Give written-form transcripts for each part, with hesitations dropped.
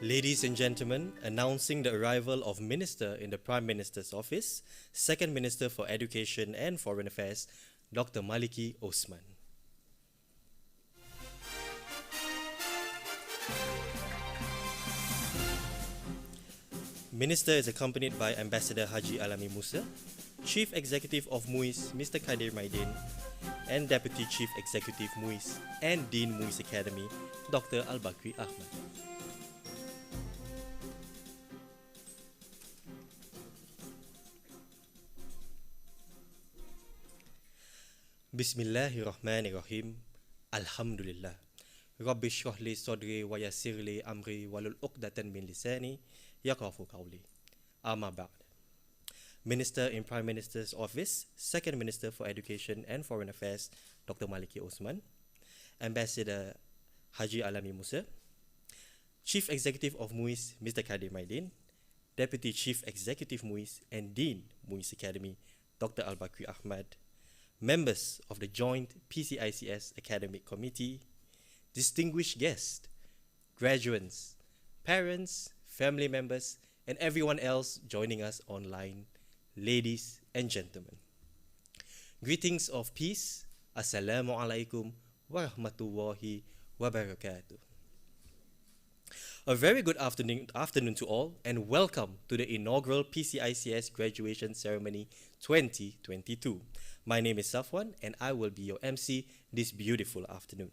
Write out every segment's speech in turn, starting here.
Ladies and gentlemen, announcing the arrival of Minister in the Prime Minister's Office, Second Minister for Education and Foreign Affairs, Dr. Maliki Osman. Minister is accompanied by Ambassador Haji Alami Musa, Chief Executive of MUIS, Mr. Kadir Maidin, and Deputy Chief Executive MUIS and Dean MUIS Academy, Dr. Al-Bakri Ahmad. Bismillahirrahmanirrahim. Alhamdulillah. Rabbi shrah li sadri wa yassir li amri walul uqdatan min lisani yaqafu qawli. Amma ba'd. Minister in Prime Minister's Office, Second Minister for Education and Foreign Affairs, Dr. Maliki Osman, Ambassador Haji Alami Musa, Chief Executive of MUIS, Mr. Kadir Maidin, Deputy Chief Executive MUIS and Dean MUIS Academy, Dr. Al-Bakri Ahmad, members of the Joint PCICS Academic Committee, distinguished guests, graduates, parents, family members, and everyone else joining us online, ladies and gentlemen. Greetings of peace. Assalamu alaikum wa rahmatullahi wa barakatuh. A very good afternoon to all, and welcome to the inaugural PCICS Graduation Ceremony 2022. My name is Safwan, and I will be your MC this beautiful afternoon.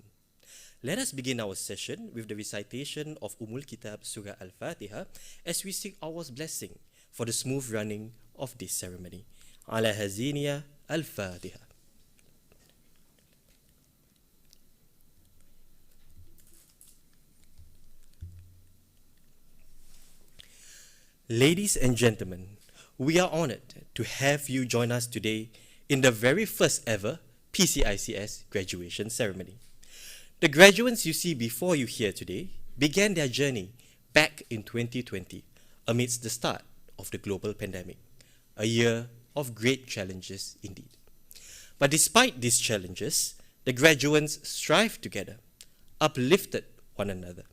Let us begin our session with the recitation of Kitab Surah Al-Fatiha as we seek Allah's blessing for the smooth running of this ceremony. Ala haziniya Al-Fatiha. Ladies and gentlemen, we are honored to have you join us today in the very first ever PCICS graduation ceremony. The graduates you see before you here today began their journey back in 2020 amidst the start of the global pandemic, a year of great challenges indeed. But despite these challenges, the graduates strived together, uplifted one another,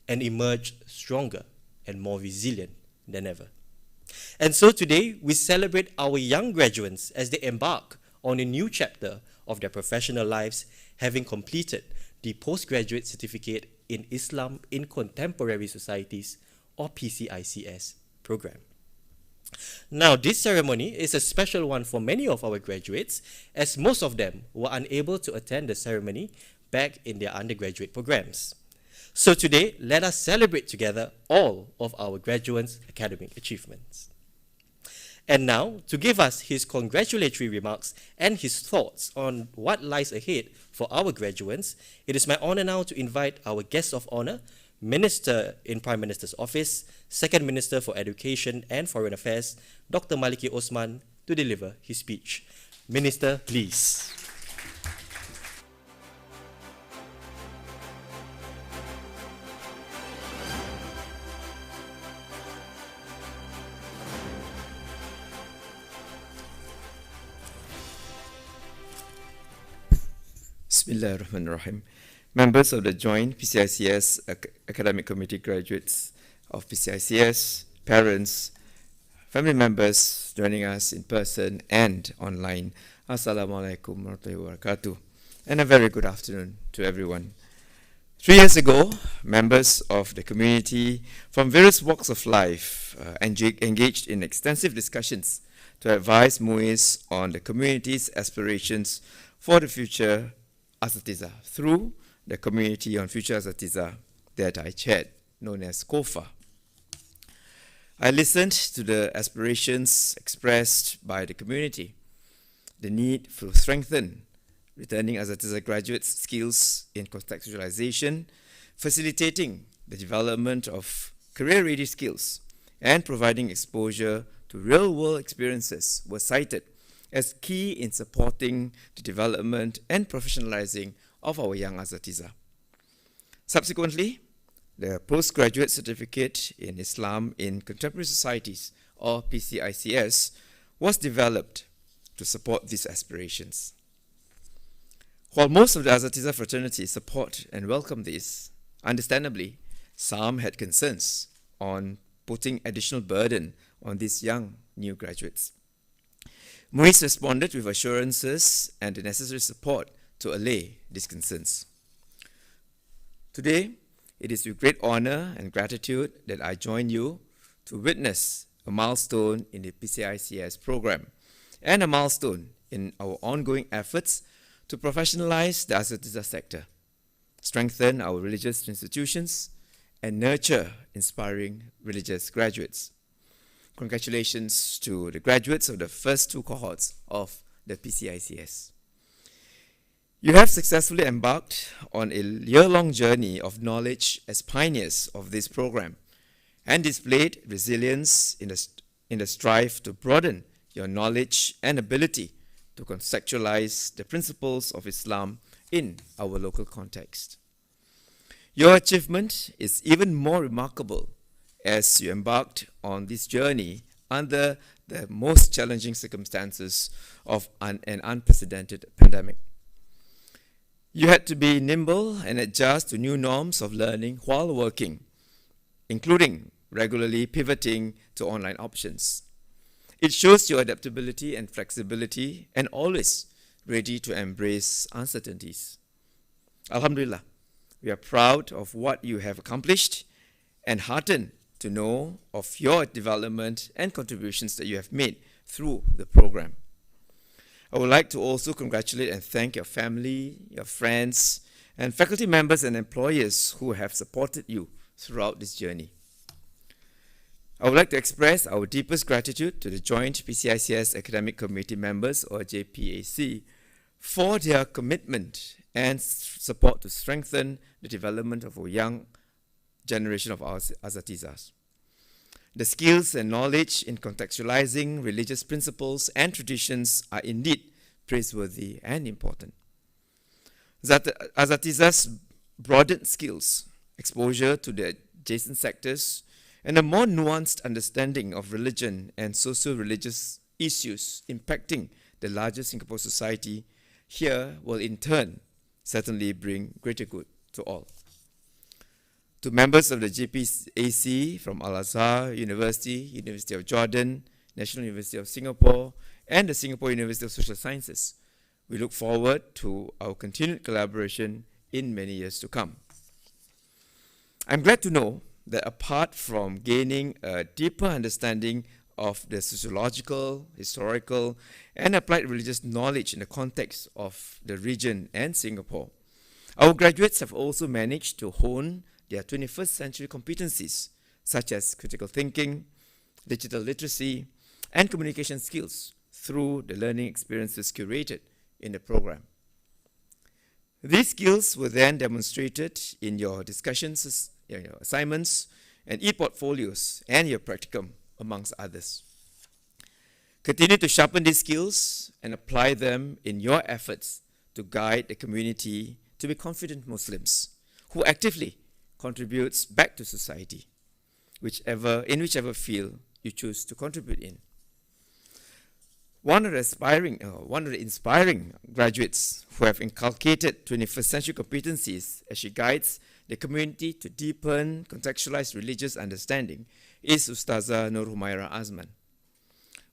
and emerged stronger and more resilient than ever. And so today, we celebrate our young graduates as they embark on a new chapter of their professional lives, having completed the Postgraduate Certificate in Islam in Contemporary Societies, or PCICS program. Now, this ceremony is a special one for many of our graduates, as most of them were unable to attend the ceremony back in their undergraduate programs. So today, let us celebrate together all of our graduates' academic achievements. And now, to give us his congratulatory remarks and his thoughts on what lies ahead for our graduates, it is my honor now to invite our guest of honor, Minister in Prime Minister's Office, Second Minister for Education and Foreign Affairs, Dr. Maliki Osman, to deliver his speech. Minister, please. Bismillahirrahmanirrahim. Members of the Joint PCICS Academic Committee, graduates of PCICS, parents, family members joining us in person and online, Assalamualaikum warahmatullahi wabarakatuh, and a very good afternoon to everyone. 3 years ago, members of the community from various walks of life engaged in extensive discussions to advise MUIS on the community's aspirations for the future Asatiza through the Community on Future Asatiza that I chaired, known as COFA. I listened to the aspirations expressed by the community, the need to strengthen returning Asatiza graduates' skills in contextualization, facilitating the development of career-ready skills, and providing exposure to real-world experiences were cited as key in supporting the development and professionalizing of our young Asatiza. Subsequently, the Postgraduate Certificate in Islam in Contemporary Societies, or PCICS, was developed to support these aspirations. While most of the Asatiza fraternity support and welcome this, understandably, some had concerns on putting additional burden on these young new graduates. MUIS responded with assurances and the necessary support to allay these concerns. Today, it is with great honor and gratitude that I join you to witness a milestone in the PCICS program and a milestone in our ongoing efforts to professionalize the Asatiza sector, strengthen our religious institutions, and nurture inspiring religious graduates. Congratulations to the graduates of the first two cohorts of the PCICS. You have successfully embarked on a year-long journey of knowledge as pioneers of this program and displayed resilience in the strive to broaden your knowledge and ability to conceptualize the principles of Islam in our local context. Your achievement is even more remarkable as you embarked on this journey under the most challenging circumstances of an unprecedented pandemic. You had to be nimble and adjust to new norms of learning while working, including regularly pivoting to online options. It shows your adaptability and flexibility and always ready to embrace uncertainties. Alhamdulillah, we are proud of what you have accomplished and heartened to know of your development and contributions that you have made through the program. I would like to also congratulate and thank your family, your friends, and faculty members and employers who have supported you throughout this journey. I would like to express our deepest gratitude to the Joint PCICS Academic Committee members, or JPAC, for their commitment and support to strengthen the development of our young generation of our Asatizas. The skills and knowledge in contextualizing religious principles and traditions are indeed praiseworthy and important. Asatizas' broadened skills, exposure to the adjacent sectors, and a more nuanced understanding of religion and socio-religious issues impacting the larger Singapore society here will in turn certainly bring greater good to all. To members of the JPAC from Al-Azhar University, University of Jordan, National University of Singapore, and the Singapore University of Social Sciences, we look forward to our continued collaboration in many years to come. I'm glad to know that apart from gaining a deeper understanding of the sociological, historical, and applied religious knowledge in the context of the region and Singapore, our graduates have also managed to hone their 21st century competencies, such as critical thinking, digital literacy, and communication skills through the learning experiences curated in the program. These skills were then demonstrated in your discussions, your assignments, and e-portfolios, and your practicum, amongst others. Continue to sharpen these skills and apply them in your efforts to guide the community to be confident Muslims who actively contributes back to society, in whichever field you choose to contribute in. One of the inspiring graduates who have inculcated 21st century competencies as she guides the community to deepen contextualized religious understanding is Ustazah Nur Humaira Osman.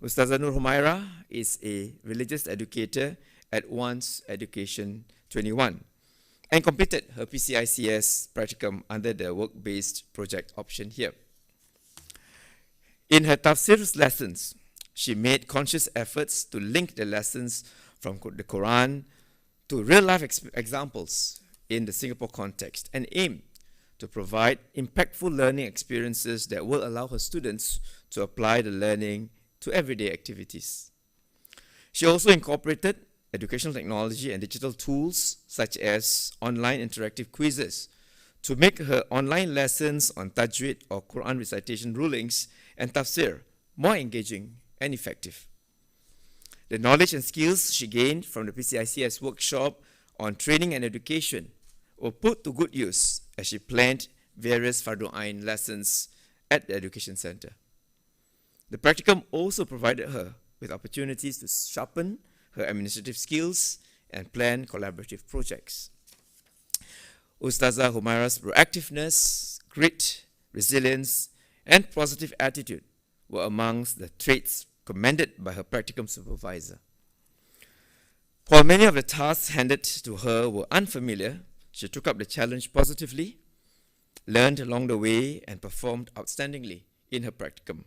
Ustazah Nur Humaira is a religious educator at Once Education 21 and completed her PCICS practicum under the work-based project option here. In her tafsir lessons, she made conscious efforts to link the lessons from the Quran to real-life examples in the Singapore context and aim to provide impactful learning experiences that will allow her students to apply the learning to everyday activities. She also incorporated educational technology and digital tools such as online interactive quizzes to make her online lessons on tajweed or Quran recitation rulings and tafsir more engaging and effective. The knowledge and skills she gained from the PCICS workshop on training and education were put to good use as she planned various Fardu Ain lessons at the education center. The practicum also provided her with opportunities to sharpen her administrative skills and plan collaborative projects. Ustazah Humaira's proactiveness, grit, resilience, and positive attitude were amongst the traits commended by her practicum supervisor. While many of the tasks handed to her were unfamiliar, she took up the challenge positively, learned along the way, and performed outstandingly in her practicum,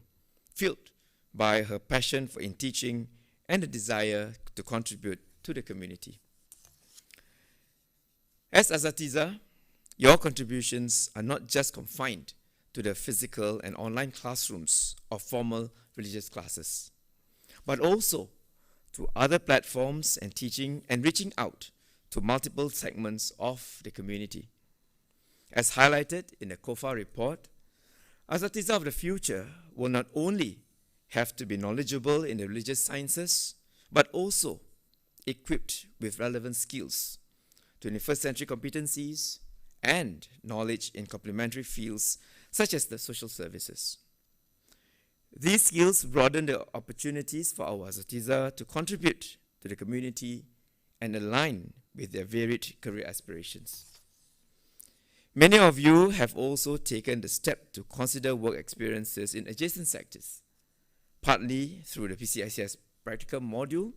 fueled by her passion for teaching and a desire to contribute to the community. As Asatiza, your contributions are not just confined to the physical and online classrooms of formal religious classes, but also to other platforms and teaching and reaching out to multiple segments of the community. As highlighted in the COFA report, Asatiza of the future will not only have to be knowledgeable in the religious sciences, but also equipped with relevant skills, 21st century competencies, and knowledge in complementary fields such as the social services. These skills broaden the opportunities for our Asatiza to contribute to the community and align with their varied career aspirations. Many of you have also taken the step to consider work experiences in adjacent sectors, partly through the PCICS practical module,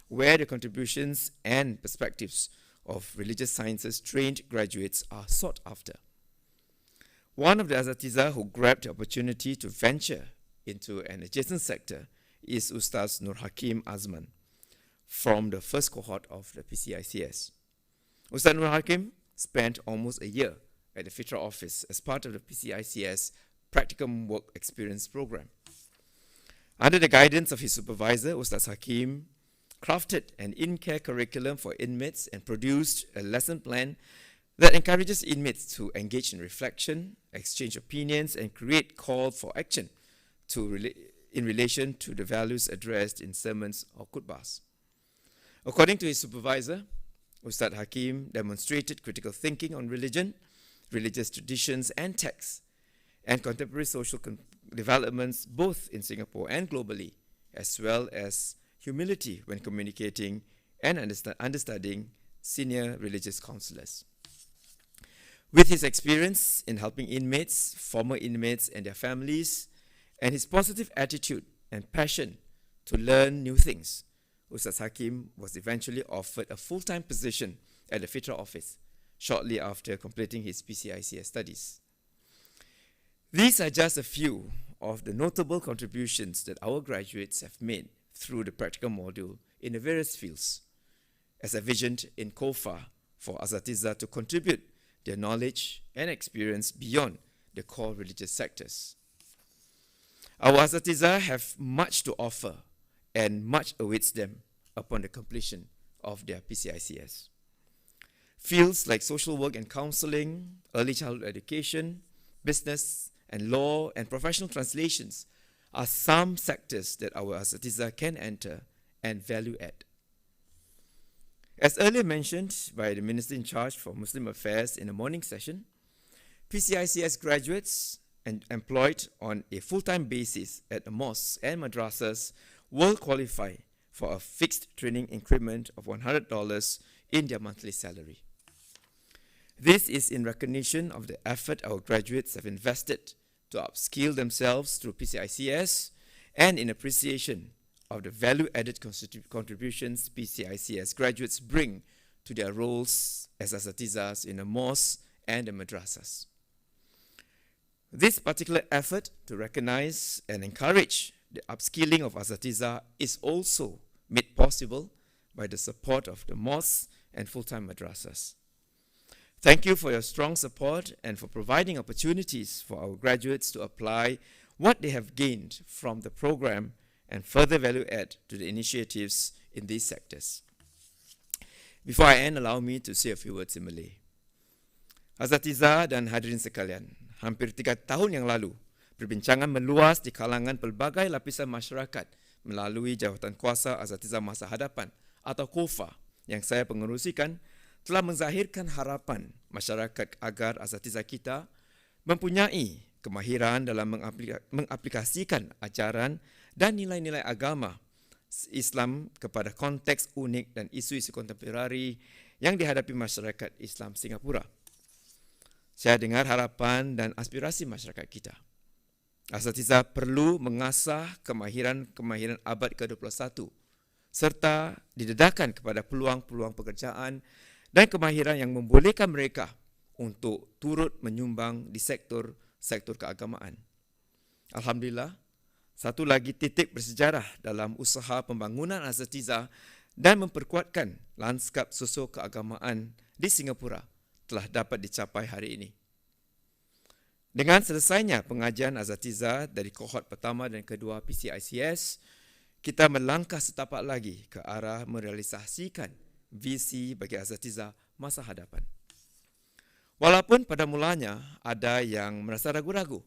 where the contributions and perspectives of religious sciences trained graduates are sought after. One of the Asatiza who grabbed the opportunity to venture into an adjacent sector is Ustaz Nur Hakim Osman from the first cohort of the PCICS. Ustaz Nur Hakim spent almost a year at the Fitra office as part of the PCICS Practicum Work Experience program. Under the guidance of his supervisor, Ustaz Hakim crafted an in-care curriculum for inmates and produced a lesson plan that encourages inmates to engage in reflection, exchange opinions, and create call for action in relation to the values addressed in sermons or khutbahs. According to his supervisor, Ustaz Hakim demonstrated critical thinking on religion, religious traditions and texts, and contemporary social developments both in Singapore and globally, as well as humility when communicating and understudying senior religious counselors. With his experience in helping inmates, former inmates and their families, and his positive attitude and passion to learn new things, Ustaz Hakim was eventually offered a full-time position at the Fitra office shortly after completing his PCICS studies. These are just a few of the notable contributions that our graduates have made through the practical module in the various fields, as envisioned in COFA for Asatiza to contribute their knowledge and experience beyond the core religious sectors. Our Asatiza have much to offer and much awaits them upon the completion of their PCICS. Fields like social work and counseling, early childhood education, business and law and professional translations are some sectors that our Asatiza can enter and value add. As earlier mentioned by the Minister in charge for Muslim Affairs in the morning session, PCICS graduates and employed on a full-time basis at the mosques and madrasas will qualify for a fixed training increment of $100 in their monthly salary. This is in recognition of the effort our graduates have invested to upskill themselves through PCICS and in appreciation of the value-added contributions PCICS graduates bring to their roles as Asatizas in the mosques and the madrasas. This particular effort to recognize and encourage the upskilling of Asatiza is also made possible by the support of the mosques and full-time madrasas. Thank you for your strong support and for providing opportunities for our graduates to apply what they have gained from the program and further value add to the initiatives in these sectors. Before I end, allow me to say a few words in Malay. Asatiza dan hadirin sekalian, hampir 3 tahun yang lalu, perbincangan meluas di kalangan pelbagai lapisan masyarakat melalui jawatan kuasa Asatiza Masa Hadapan atau KOFA yang saya pengerusikan telah menzahirkan harapan masyarakat agar asatiza kita mempunyai kemahiran dalam mengaplikasikan ajaran dan nilai-nilai agama Islam kepada konteks unik dan isu-isu kontemporari yang dihadapi masyarakat Islam Singapura. Saya dengar harapan dan aspirasi masyarakat kita. Asatiza perlu mengasah kemahiran abad ke-21 serta didedahkan kepada peluang-peluang pekerjaan dan kemahiran yang membolehkan mereka untuk turut menyumbang di sektor keagamaan. Alhamdulillah, satu lagi titik bersejarah dalam usaha pembangunan asatiza dan memperkuatkan lanskap sosio-keagamaan di Singapura telah dapat dicapai hari ini. Dengan selesainya pengajian asatiza dari kohort pertama dan kedua PCICS, kita melangkah setapak lagi ke arah merealisasikan visi bagi asatiza masa hadapan. Walaupun pada mulanya ada yang merasa ragu-ragu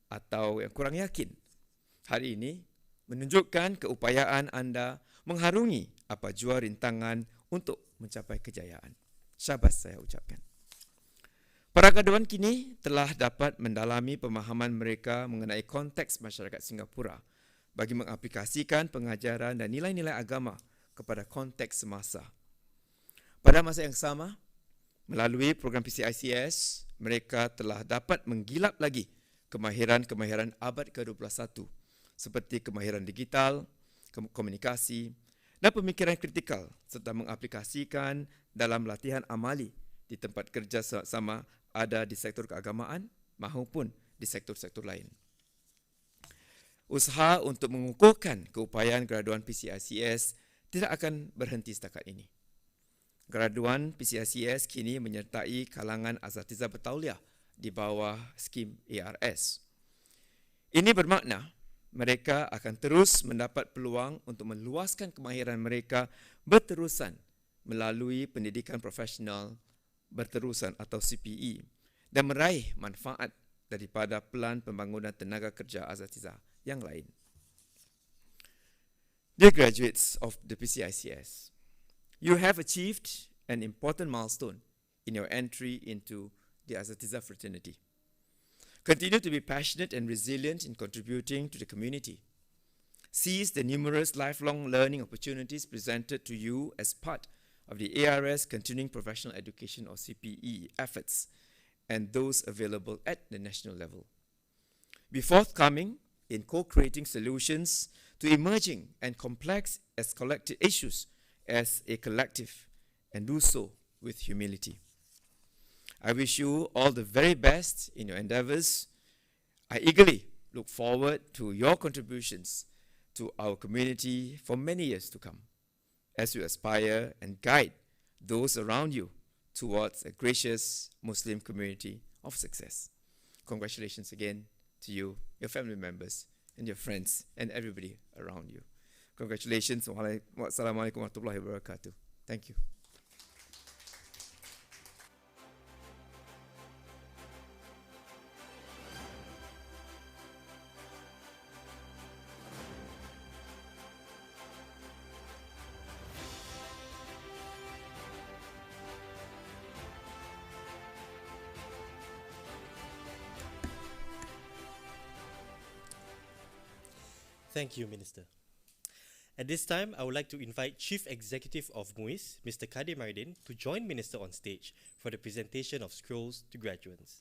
atau yang kurang yakin, hari ini menunjukkan keupayaan anda mengharungi apa jua rintangan untuk mencapai kejayaan. Syabas saya ucapkan. Para graduan kini telah dapat mendalami pemahaman mereka mengenai konteks masyarakat Singapura bagi mengaplikasikan pengajaran dan nilai-nilai agama kepada konteks semasa. Pada masa yang sama, melalui program PCICS, mereka telah dapat menggilap lagi kemahiran-kemahiran abad ke-21 seperti kemahiran digital, komunikasi dan pemikiran kritikal serta mengaplikasikan dalam latihan amali di tempat kerja sama ada di sektor keagamaan maupun di sektor-sektor lain. Usaha untuk mengukuhkan keupayaan graduan PCICS tidak akan berhenti setakat ini. Graduan PCICS kini menyertai kalangan asatiza bertauliah di bawah skim ARS. Ini bermakna mereka akan terus mendapat peluang untuk meluaskan kemahiran mereka berterusan melalui pendidikan profesional berterusan atau CPE dan meraih manfaat daripada pelan pembangunan tenaga kerja asatiza yang lain. Dear graduates of the PCICS, you have achieved an important milestone in your entry into the Asatiza fraternity. Continue to be passionate and resilient in contributing to the community. Seize the numerous lifelong learning opportunities presented to you as part of the ARS Continuing Professional Education or CPE efforts and those available at the national level. Be forthcoming in co-creating solutions to emerging and complex as collective issues as a collective and do so with humility. I wish you all the very best in your endeavors. I eagerly look forward to your contributions to our community for many years to come as you aspire and guide those around you towards a gracious Muslim community of success. Congratulations again to you, your family members, and your friends, and everybody around you. Congratulations. Wassalamualaikum warahmatullahi wabarakatuh. Thank you. Thank you, Minister. At this time, I would like to invite Chief Executive of MUIS, Mr. Kadir Maridin, to join Minister on stage for the presentation of scrolls to graduates.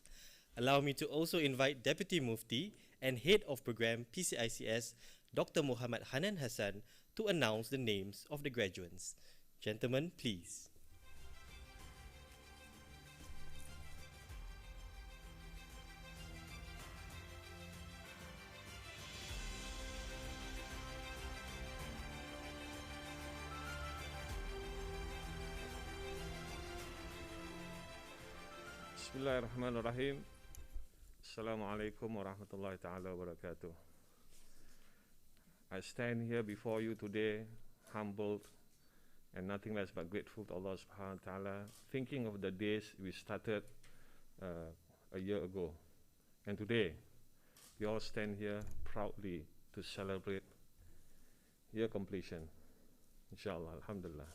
Allow me to also invite Deputy Mufti and Head of Program PCICS, Dr. Muhammad Hanan Hassan, to announce the names of the graduates. Gentlemen, please. Bismillahirrahmanirrahim. Assalamualaikum warahmatullahi ta'ala wabarakatuh. I stand here before you today, humbled and nothing less but grateful to Allah subhanahu wa ta'ala, thinking of the days we started a year ago. And today, we all stand here proudly to celebrate year completion. Inshallah, alhamdulillah.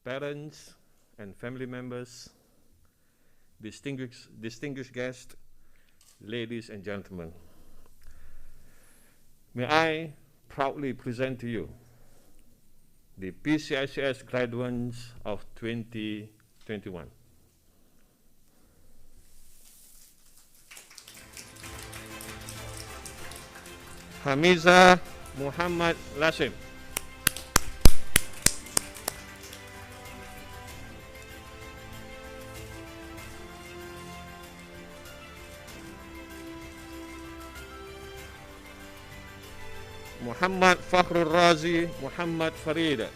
Parents and family members, distinguished guests, ladies and gentlemen, may I proudly present to you the PCICS graduates of 2021. Hamiza Muhammad Lasim. Muhammad Fakhrul Razi Muhammad Farid.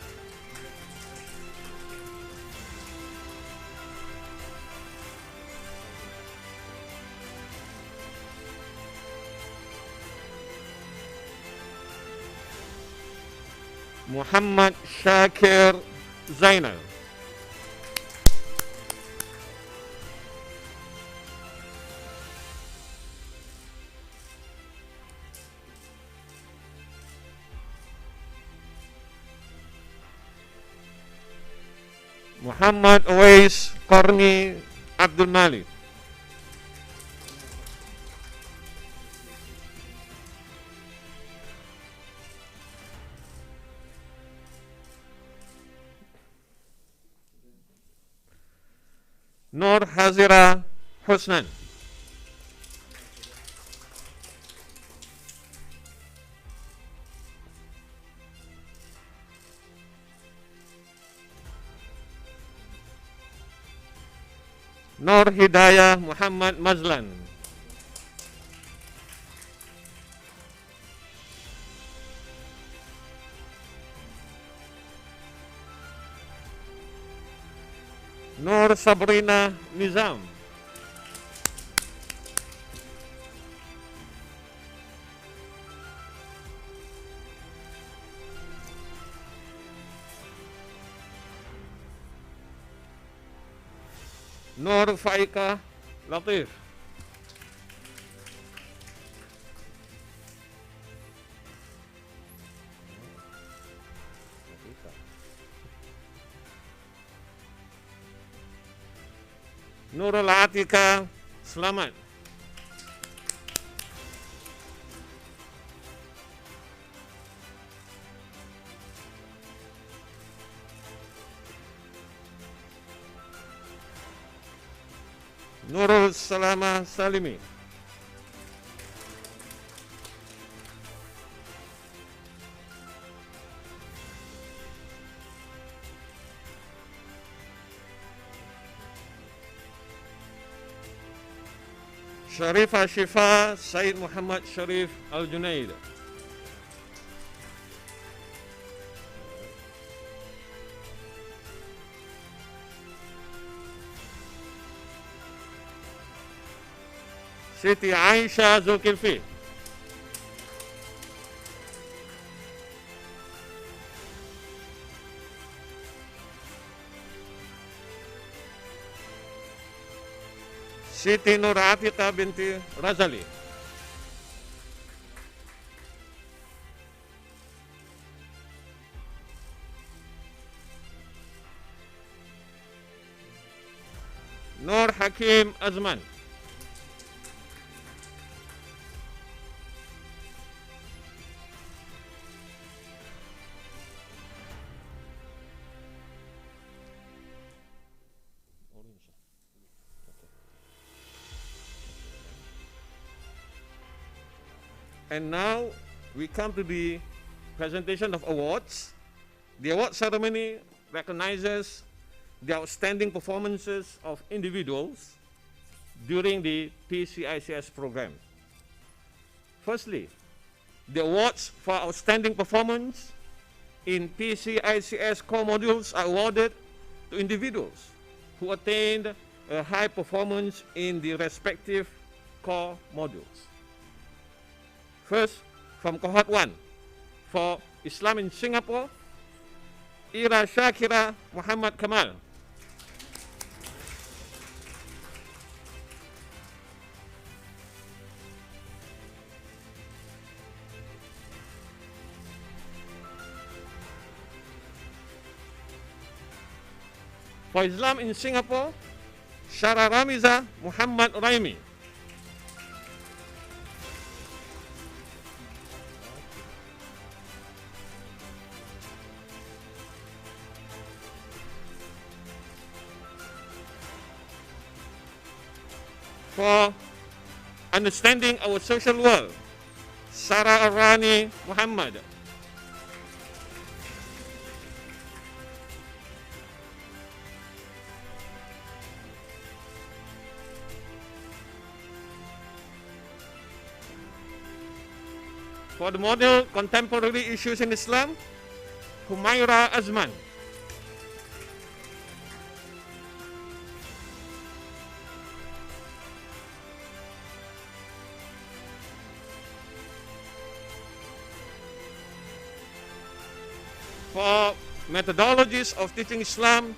Muhammad Shakir Zainal. Muhammad Uwais Qarni Abdul Malik. Nur Hazira Husnan. Nur Hidayah Muhammad Mazlan. Nur Sabrina Nizam. Nur Faika Latif. Nurul Atika Selamat. Nurul Salama Salimi. Sharifah Shifa Said Muhammad Sharif Al-Junaid. Siti Aisyah Zulkifli. Siti Nur Atika binti Razali. Nur Hakim Azman. And now we come to the presentation of awards. The award ceremony recognizes the outstanding performances of individuals during the PCICS program. Firstly, the awards for outstanding performance in PCICS core modules are awarded to individuals who attained a high performance in the respective core modules. First, from cohort 1, for Islam in Singapore, Ira Shakira Muhammad Kamal. For Islam in Singapore, Syara Ramiza Muhammad Raimi. For Understanding Our Social World, Sarah Arani Muhammad. For the module Contemporary Issues in Islam, Humaira Osman. For Methodologies of Teaching Islam,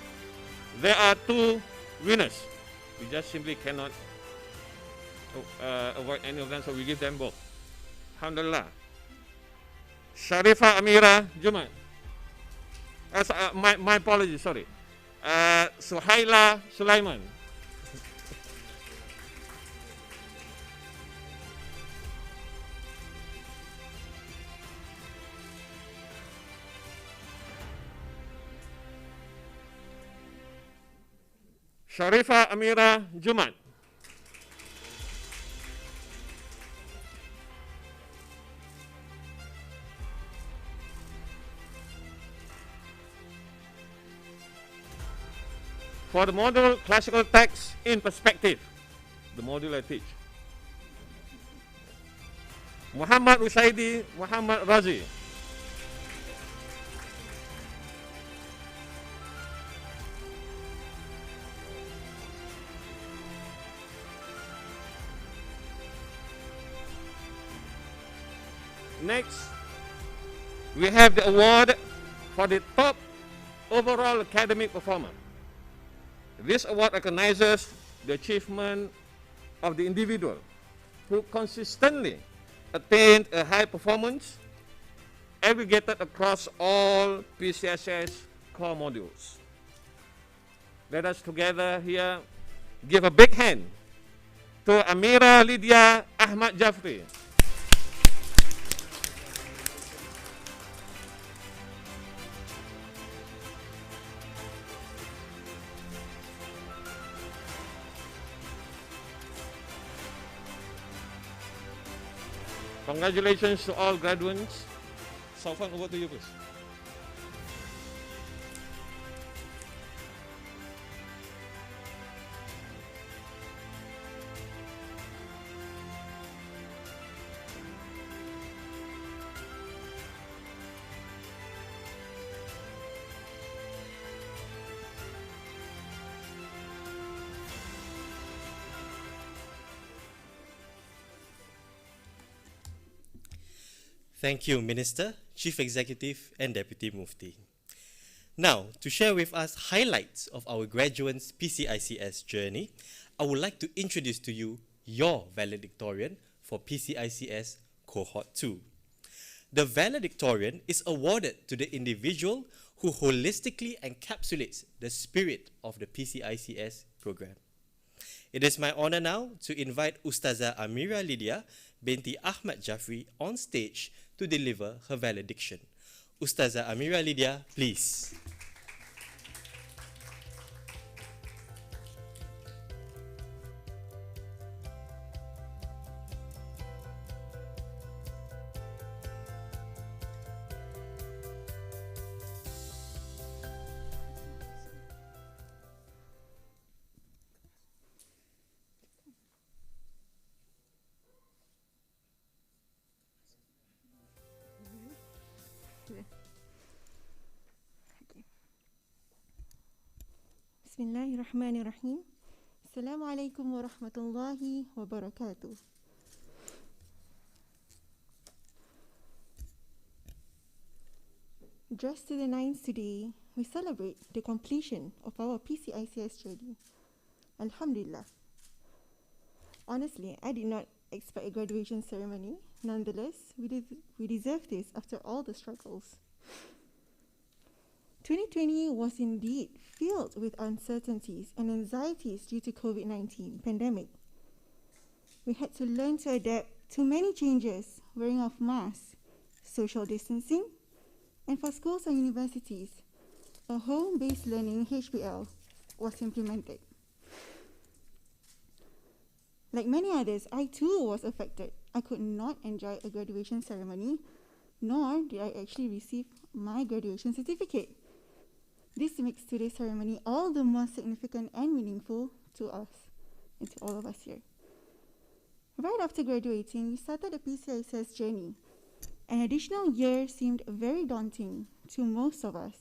there are 2 winners. We just simply cannot avoid any of them, so we give them both. Alhamdulillah. Sharifa Amira Jumat. My apologies, sorry. Suhaila Sulaiman. Sharifa Amira Jumat. For the module Classical Text in Perspective, the module I teach, Muhammad Usaidi Muhammad Razi. Next, we have the award for the top overall academic performer. This award recognizes the achievement of the individual who consistently attained a high performance aggregated across all PCICS core modules. Let us together here give a big hand to Amira Lydia Ahmad Jafri. Congratulations to all graduates. Safwan, over to you, please. Thank you, Minister, Chief Executive, and Deputy Mufti. Now, to share with us highlights of our graduates' PCICS journey, I would like to introduce to you your valedictorian for PCICS Cohort 2. The valedictorian is awarded to the individual who holistically encapsulates the spirit of the PCICS program. It is my honor now to invite Ustazah Amira Lydia binti Ahmad Jafri on stage to deliver her valediction. Ustazah Amira Lydia, please. Bismillahirrahmanirrahim. Assalamu alaikum wa rahmatullahi wa barakatuh. Dressed to the nines today, we celebrate the completion of our PCICS journey. Alhamdulillah. Honestly, I did not expect a graduation ceremony. Nonetheless, we deserve this after all the struggles. 2020 was indeed filled with uncertainties and anxieties due to COVID-19 pandemic. We had to learn to adapt to many changes, wearing of masks, social distancing, and for schools and universities, a home-based learning HBL was implemented. Like many others, I too was affected. I could not enjoy a graduation ceremony, nor did I actually receive my graduation certificate. This makes today's ceremony all the more significant and meaningful to us and to all of us here. Right after graduating, we started the PCICS journey. An additional year seemed very daunting to most of us.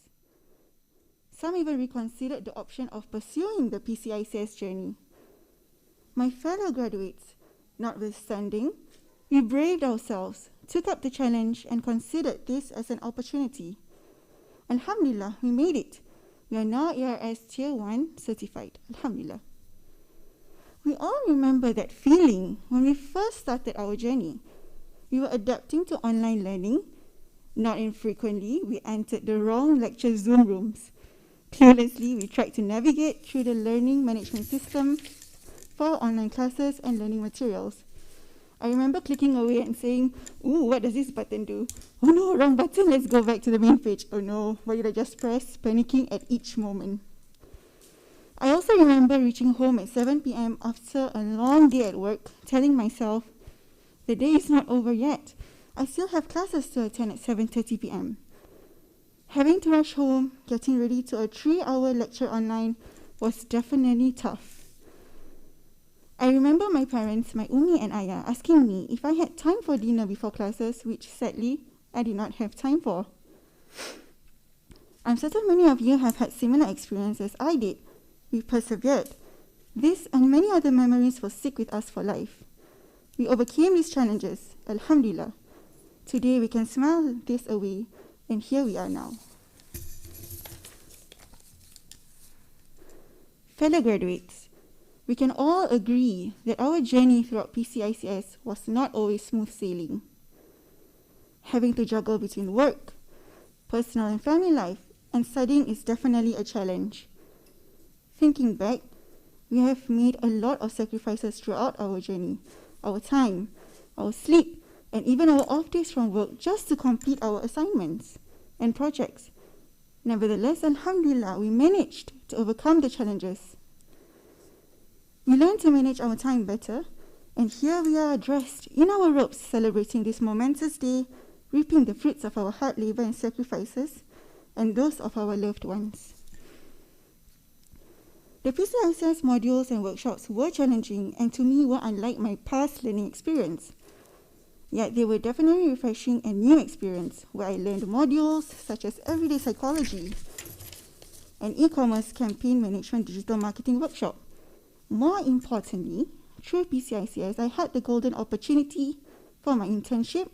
Some even reconsidered the option of pursuing the PCICS journey. My fellow graduates, notwithstanding, we braved ourselves, took up the challenge, and considered this as an opportunity. Alhamdulillah, we made it. We are now ARS Tier 1 certified. Alhamdulillah. We all remember that feeling when we first started our journey. We were adapting to online learning. Not infrequently, we entered the wrong lecture Zoom rooms. Cluelessly, we tried to navigate through the learning management system for online classes and learning materials. I remember clicking away and saying, "Ooh, what does this button do? Oh no, wrong button, let's go back to the main page. Oh no, what did I just press?" Panicking at each moment. I also remember reaching home at 7 p.m. after a long day at work, telling myself, the day is not over yet. I still have classes to attend at 7:30 p.m. Having to rush home, getting ready to a 3-hour lecture online was definitely tough. I remember my parents, my Umi and Ayah, asking me if I had time for dinner before classes, which sadly, I did not have time for. I'm certain many of you have had similar experiences I did. We persevered. This and many other memories will stick with us for life. We overcame these challenges, Alhamdulillah. Today we can smile this away, and here we are now. Fellow graduates, we can all agree that our journey throughout PCICS was not always smooth sailing. Having to juggle between work, personal and family life, and studying is definitely a challenge. Thinking back, we have made a lot of sacrifices throughout our journey. Our time, our sleep, and even our off days from work just to complete our assignments and projects. Nevertheless, Alhamdulillah, we managed to overcome the challenges. We learned to manage our time better, and here we are dressed in our robes celebrating this momentous day, reaping the fruits of our hard labor and sacrifices, and those of our loved ones. The PCICS modules and workshops were challenging and to me were unlike my past learning experience. Yet they were definitely refreshing and new experience where I learned modules such as everyday psychology and e-commerce campaign management digital marketing workshop. More importantly, through PCICS, I had the golden opportunity for my internship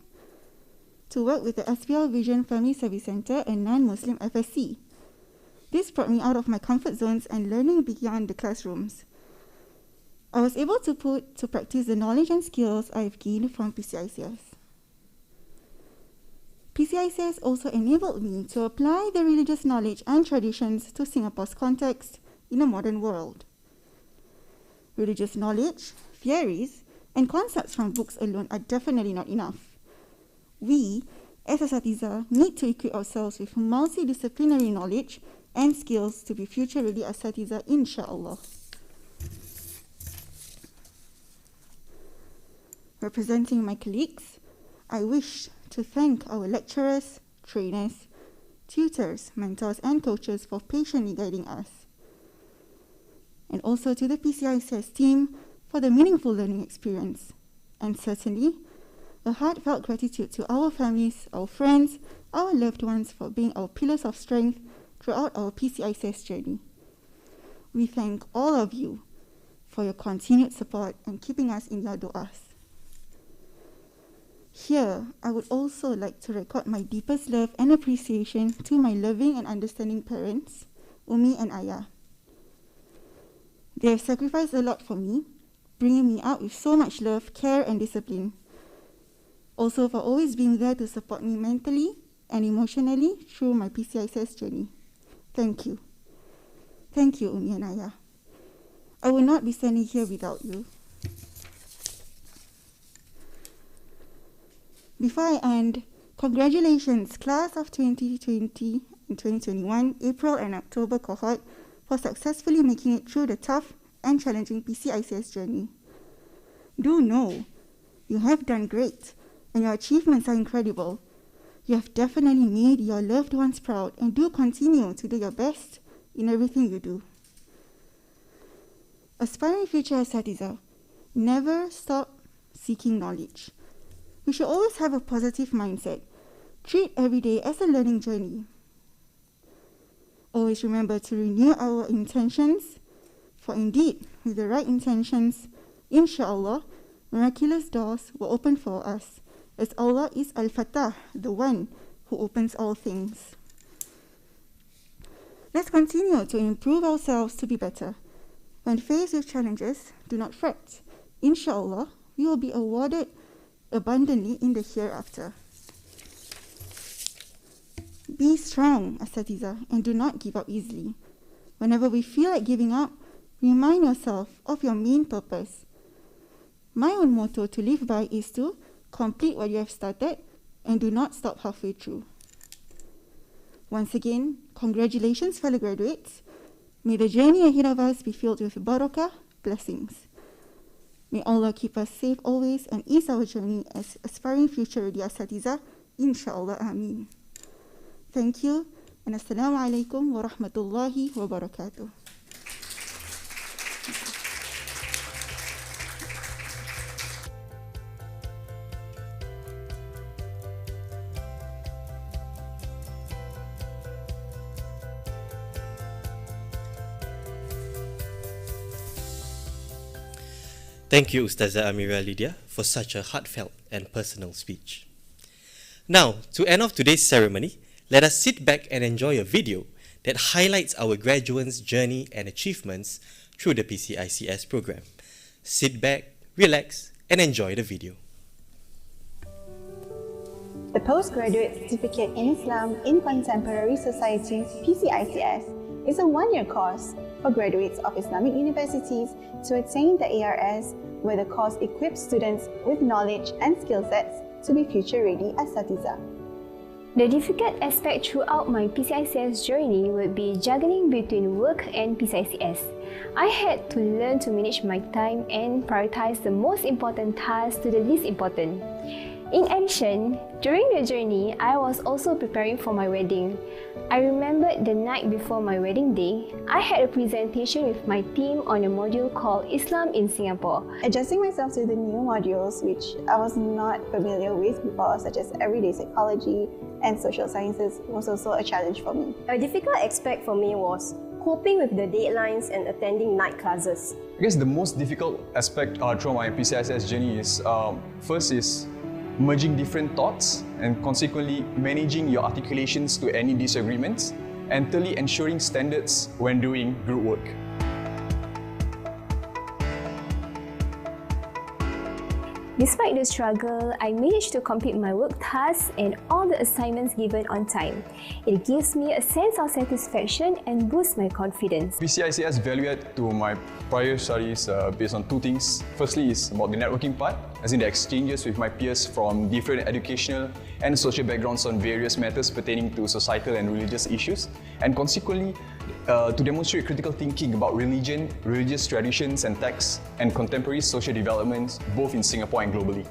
to work with the SPL Vision Family Service Center, a non-Muslim FSC. This brought me out of my comfort zones and learning beyond the classrooms. I was able to put to practice the knowledge and skills I have gained from PCICS. PCICS also enabled me to apply the religious knowledge and traditions to Singapore's context in a modern world. Religious knowledge, theories, and concepts from books alone are definitely not enough. We, as Asatiza, need to equip ourselves with multidisciplinary knowledge and skills to be future-ready Asatiza, inshallah. Representing my colleagues, I wish to thank our lecturers, trainers, tutors, mentors, and coaches for patiently guiding us. And also to the PCICS team for the meaningful learning experience. And certainly, a heartfelt gratitude to our families, our friends, our loved ones for being our pillars of strength throughout our PCICS journey. We thank all of you for your continued support and keeping us in your du'as. Here, I would also like to record my deepest love and appreciation to my loving and understanding parents, Umi and Ayah. They have sacrificed a lot for me, bringing me up with so much love, care and discipline. Also for always being there to support me mentally and emotionally through my PCICS journey. Thank you. Thank you, Umi and Ayah. I would not be standing here without you. Before I end, congratulations, class of 2020 and 2021, April and October cohort, for successfully making it through the tough and challenging PCICS journey. Do know, you have done great, and your achievements are incredible. You have definitely made your loved ones proud, and do continue to do your best in everything you do. Aspiring future Asatiza, never stop seeking knowledge. We should always have a positive mindset. Treat every day as a learning journey. Always remember to renew our intentions, for indeed, with the right intentions, inshallah, miraculous doors will open for us, as Allah is Al-Fatah, the one who opens all things. Let's continue to improve ourselves to be better. When faced with challenges, do not fret. Inshallah, we will be awarded abundantly in the hereafter. Be strong, Asatiza, and do not give up easily. Whenever we feel like giving up, remind yourself of your main purpose. My own motto to live by is to complete what you have started and do not stop halfway through. Once again, congratulations, fellow graduates. May the journey ahead of us be filled with barakah, blessings. May Allah keep us safe always and ease our journey as aspiring future-ready Asatiza, inshallah, ameen. Thank you, and assalamu alaikum wa rahmatullahi wa barakatuh. Thank you, Ustazah Amira Lydia, for such a heartfelt and personal speech. Now, to end off today's ceremony, let us sit back and enjoy a video that highlights our graduates' journey and achievements through the PCICS program. Sit back, relax, and enjoy the video. The Postgraduate Certificate in Islam in Contemporary Societies PCICS is a one-year course for graduates of Islamic universities to attain the ARS, where the course equips students with knowledge and skill sets to be future-ready Asatiza. The difficult aspect throughout my PCICS journey would be juggling between work and PCICS. I had to learn to manage my time and prioritize the most important tasks to the least important. In addition, during the journey, I was also preparing for my wedding. I remembered the night before my wedding day, I had a presentation with my team on a module called Islam in Singapore. Adjusting myself to the new modules which I was not familiar with before, such as everyday psychology and social sciences, was also a challenge for me. A difficult aspect for me was coping with the deadlines and attending night classes. I guess the most difficult aspect throughout my PCICS journey is first is merging different thoughts and consequently managing your articulations to any disagreements, and thirdly ensuring standards when doing group work. Despite the struggle, I managed to complete my work tasks and all the assignments given on time. It gives me a sense of satisfaction and boosts my confidence. PCICS value add to my prior studies based on two things. Firstly is about the networking part, as in the exchanges with my peers from different educational and social backgrounds on various matters pertaining to societal and religious issues, and consequently to demonstrate critical thinking about religion, religious traditions and texts, and contemporary social developments both in Singapore and globally.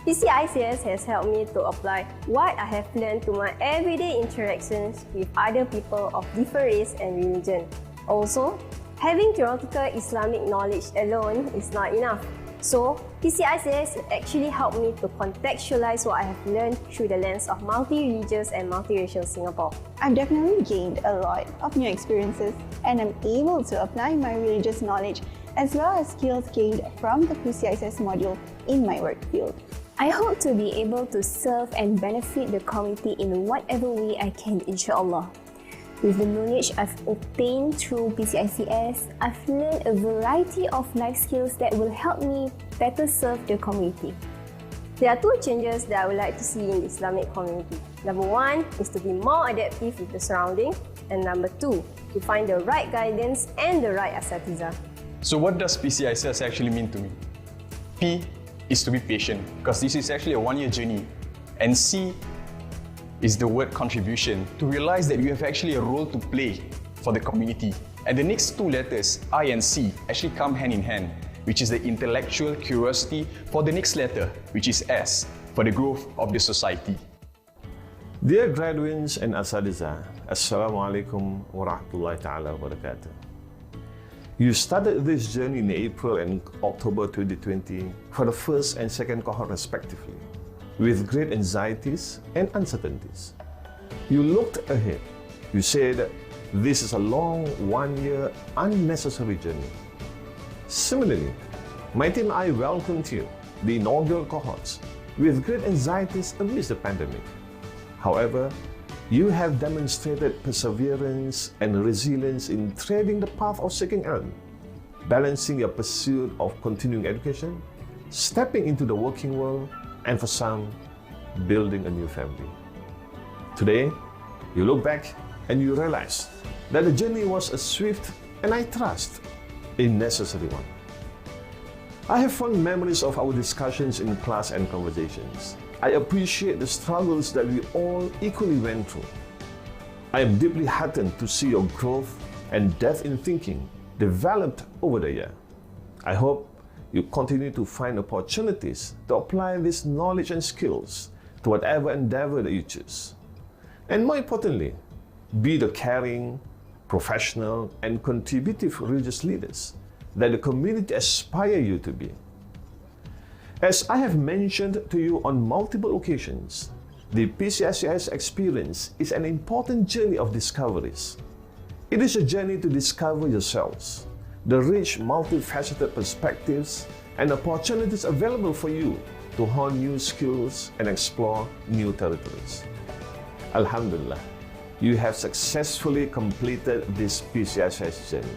PCICS has helped me to apply what I have learned to my everyday interactions with other people of different race and religion. Also, having theoretical Islamic knowledge alone is not enough. So, PCICS actually helped me to contextualize what I have learned through the lens of multi-religious and multiracial Singapore. I've definitely gained a lot of new experiences, and I'm able to apply my religious knowledge as well as skills gained from the PCICS module in my work field. I hope to be able to serve and benefit the community in whatever way I can, inshallah. With the knowledge I've obtained through PCICS, I've learned a variety of life skills that will help me better serve the community. There are two changes that I would like to see in the Islamic community. Number one is to be more adaptive with the surrounding, and number two, to find the right guidance and the right asatiza. So what does PCICS actually mean to me? P is to be patient, because this is actually a one-year journey. And C is the word contribution, to realize that you have actually a role to play for the community. And the next two letters, I and C, actually come hand in hand, which is the intellectual curiosity for the next letter, which is S, for the growth of the society. Dear graduates and Asatiza, Assalamu alaikum wa rahmatullahi ta'ala wa barakatuh. You started this journey in April and October 2020 for the first and second cohort respectively, with great anxieties and uncertainties. You looked ahead. You said, this is a long, one-year, unnecessary journey. Similarly, my team and I welcomed you, the inaugural cohorts, with great anxieties amidst the pandemic. However, you have demonstrated perseverance and resilience in treading the path of seeking ilm, balancing your pursuit of continuing education, stepping into the working world, and for some, building a new family. Today, you look back and you realize that the journey was a swift and, I trust, a necessary one. I have fond memories of our discussions in class and conversations. I appreciate the struggles that we all equally went through. I am deeply heartened to see your growth and depth in thinking developed over the year. I hope you continue to find opportunities to apply this knowledge and skills to whatever endeavor that you choose. And more importantly, be the caring, professional, and contributive religious leaders that the community aspire you to be. As I have mentioned to you on multiple occasions, the PCICS experience is an important journey of discoveries. It is a journey to discover yourselves, the rich, multifaceted perspectives and opportunities available for you to hone new skills and explore new territories. Alhamdulillah, you have successfully completed this PCICS journey.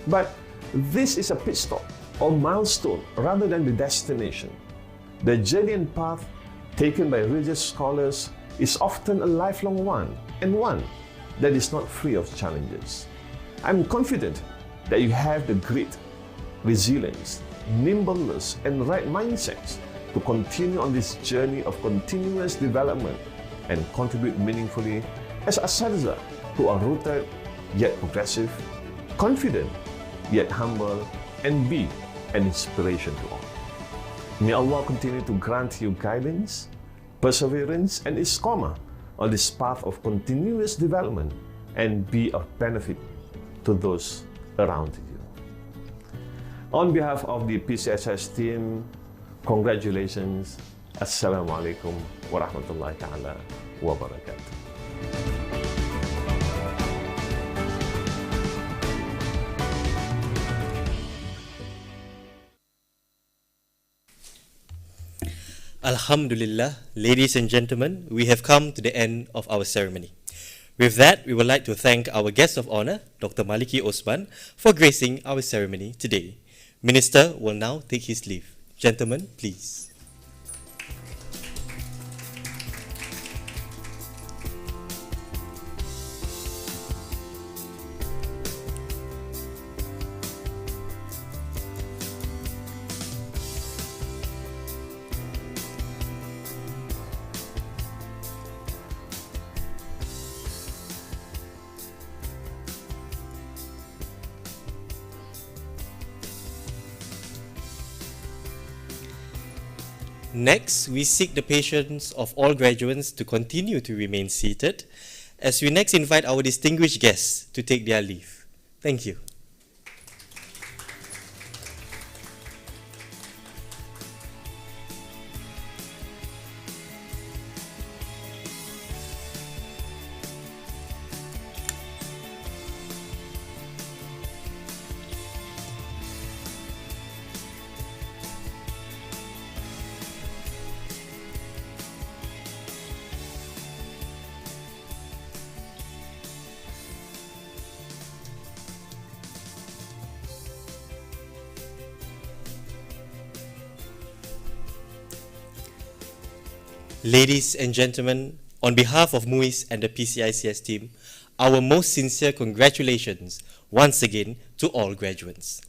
But this is a pit stop or milestone rather than the destination. The journey and path taken by religious scholars is often a lifelong one, and one that is not free of challenges. I'm confident that you have the grit, resilience, nimbleness, and right mindsets to continue on this journey of continuous development and contribute meaningfully as Asatiza who are rooted yet progressive, confident yet humble, and be an inspiration to all. May Allah continue to grant you guidance, perseverance, and istiqamah on this path of continuous development and be of benefit to those around you. On behalf of the PCICS team, congratulations. Assalamu alaikum wa rahmatullahi ta'ala wa barakatuh. Alhamdulillah, ladies and gentlemen, we have come to the end of our ceremony. With that, we would like to thank our guest of honor, Dr. Maliki Osman, for gracing our ceremony today. Minister will now take his leave. Gentlemen, please. Next, we seek the patience of all graduates to continue to remain seated as we next invite our distinguished guests to take their leave. Thank you. Ladies and gentlemen, on behalf of MUIS and the PCICS team, our most sincere congratulations once again to all graduates.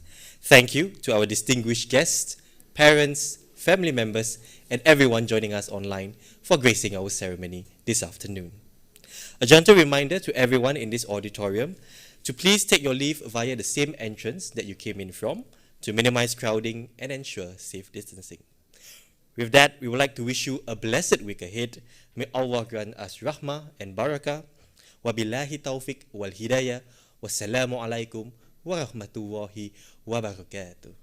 Thank you to our distinguished guests, parents, family members, and everyone joining us online for gracing our ceremony this afternoon. A gentle reminder to everyone in this auditorium to please take your leave via the same entrance that you came in from to minimize crowding and ensure safe distancing. With that, we would like to wish you a blessed week ahead. May Allah grant us rahmah and barakah. Wabillahi taufiq wal hidayah. Wassalamu alaikum wa rahmatullahi wa barakatuh.